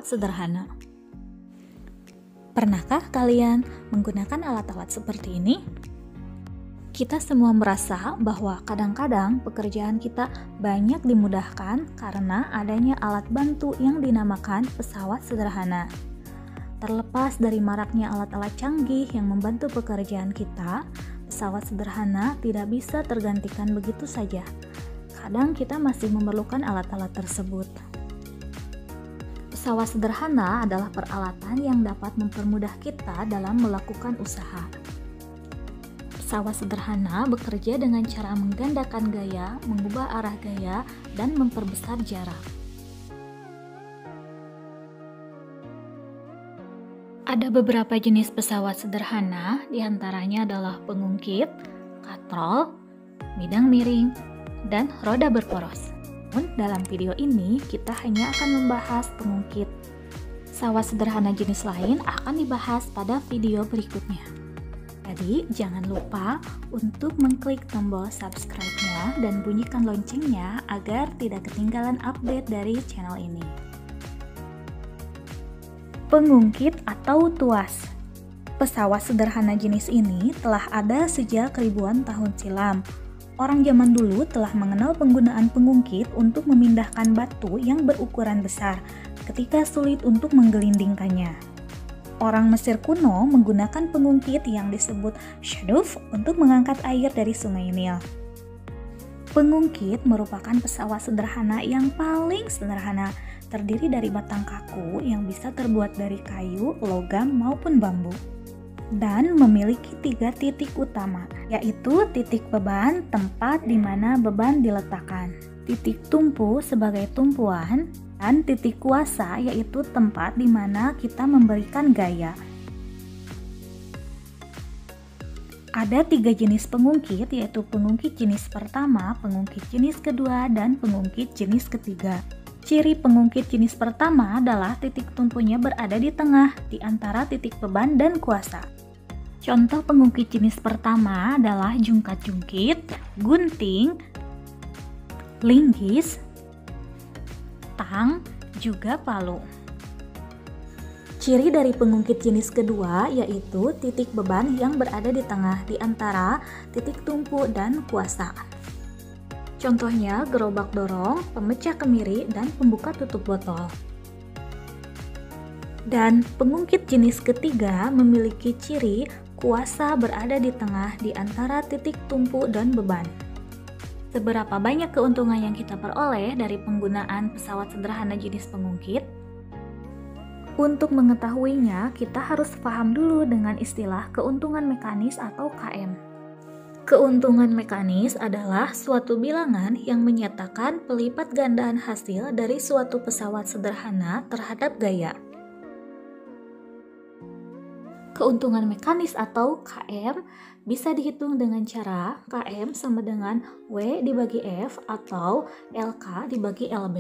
pesawat sederhana. Pernahkah kalian menggunakan alat-alat seperti ini? Kita semua merasa bahwa kadang-kadang pekerjaan kita banyak dimudahkan karena adanya alat bantu yang dinamakan pesawat sederhana. Terlepas dari maraknya alat-alat canggih yang membantu pekerjaan kita, pesawat sederhana tidak bisa tergantikan begitu saja. Kadang kita masih memerlukan alat-alat tersebut. Pesawat sederhana adalah peralatan yang dapat mempermudah kita dalam melakukan usaha. Pesawat sederhana bekerja dengan cara menggandakan gaya, mengubah arah gaya, dan memperbesar jarak. Ada beberapa jenis pesawat sederhana, diantaranya adalah pengungkit, katrol, bidang miring, dan roda berporos. Dalam video ini, kita hanya akan membahas pengungkit. Pesawat sederhana jenis lain akan dibahas pada video berikutnya. Jadi, jangan lupa untuk mengklik tombol subscribe-nya dan bunyikan loncengnya agar tidak ketinggalan update dari channel ini. Pengungkit atau tuas. Pesawat sederhana jenis ini telah ada sejak ribuan tahun silam. Orang zaman dulu telah mengenal penggunaan pengungkit untuk memindahkan batu yang berukuran besar ketika sulit untuk menggelindingkannya. Orang Mesir kuno menggunakan pengungkit yang disebut shaduf untuk mengangkat air dari sungai Nil. Pengungkit merupakan pesawat sederhana yang paling sederhana, terdiri dari batang kaku yang bisa terbuat dari kayu, logam, maupun bambu. Dan memiliki 3 titik utama, yaitu titik beban, tempat di mana beban diletakkan, titik tumpu sebagai tumpuan, dan titik kuasa yaitu tempat di mana kita memberikan gaya. Ada 3 jenis pengungkit, yaitu pengungkit jenis pertama, pengungkit jenis kedua, dan pengungkit jenis ketiga. Ciri pengungkit jenis pertama adalah titik tumpunya berada di tengah, di antara titik beban dan kuasa. Contoh pengungkit jenis pertama adalah jungkat-jungkit, gunting, linggis, tang, juga palu. Ciri dari pengungkit jenis kedua yaitu titik beban yang berada di tengah di antara titik tumpu dan kuasa. Contohnya gerobak dorong, pemecah kemiri, dan pembuka tutup botol. Dan pengungkit jenis ketiga memiliki ciri kuasa berada di tengah di antara titik tumpu dan beban. Seberapa banyak keuntungan yang kita peroleh dari penggunaan pesawat sederhana jenis pengungkit? Untuk mengetahuinya, kita harus paham dulu dengan istilah keuntungan mekanis atau KM. Keuntungan mekanis adalah suatu bilangan yang menyatakan pelipat gandaan hasil dari suatu pesawat sederhana terhadap gaya. Keuntungan mekanis atau KM bisa dihitung dengan cara KM sama dengan W dibagi F atau LK dibagi LB.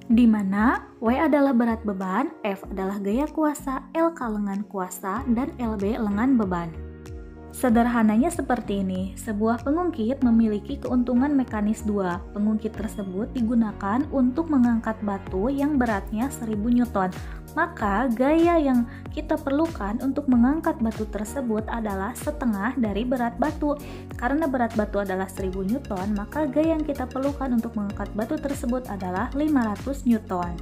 Di mana W adalah berat beban, F adalah gaya kuasa, LK lengan kuasa, dan LB lengan beban. Sederhananya seperti ini, sebuah pengungkit memiliki keuntungan mekanis 2. Pengungkit tersebut digunakan untuk mengangkat batu yang beratnya 1000 Newton. Maka gaya yang kita perlukan untuk mengangkat batu tersebut adalah setengah dari berat batu. Karena berat batu adalah 1000 Newton, maka gaya yang kita perlukan untuk mengangkat batu tersebut adalah 500 Newton.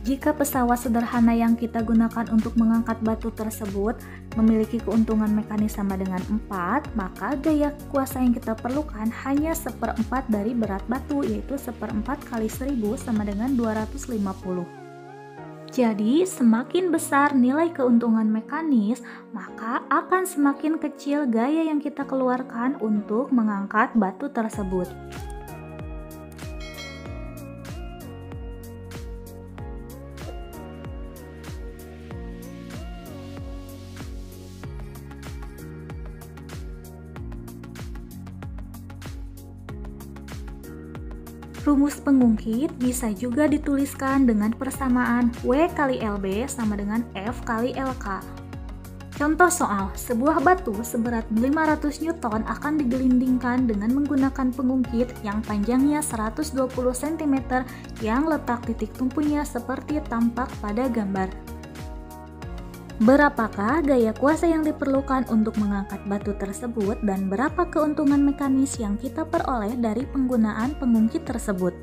Jika pesawat sederhana yang kita gunakan untuk mengangkat batu tersebut memiliki keuntungan mekanis sama dengan 4, maka gaya kuasa yang kita perlukan hanya 1/4 dari berat batu, yaitu 1/4 kali 1000 sama dengan 250. Jadi, semakin besar nilai keuntungan mekanis, maka akan semakin kecil gaya yang kita keluarkan untuk mengangkat batu tersebut. Rumus pengungkit bisa juga dituliskan dengan persamaan W kali LB sama dengan F kali LK. Contoh soal, sebuah batu seberat 500 Newton akan digelindingkan dengan menggunakan pengungkit yang panjangnya 120 cm yang letak titik tumpunya seperti tampak pada gambar. Berapakah gaya kuasa yang diperlukan untuk mengangkat batu tersebut dan berapa keuntungan mekanis yang kita peroleh dari penggunaan pengungkit tersebut?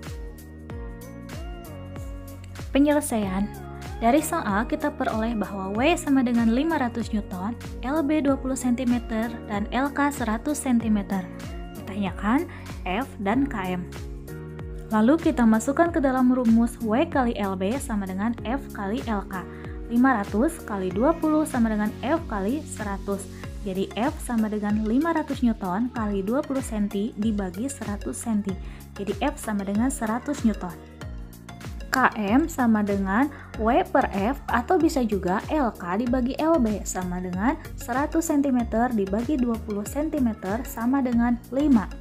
Penyelesaian. Dari soal kita peroleh bahwa W sama dengan 500 Newton, LB 20 cm, dan LK 100 cm. Ditanyakan F dan KM. Lalu kita masukkan ke dalam rumus W kali LB sama dengan F kali LK. 500 kali 20 sama dengan F kali 100. Jadi F sama dengan 500 Newton kali 20 cm dibagi 100 cm. Jadi F sama dengan 100 Newton. KM sama dengan W per F atau bisa juga LK dibagi LB sama dengan 100 cm dibagi 20 cm sama dengan 5.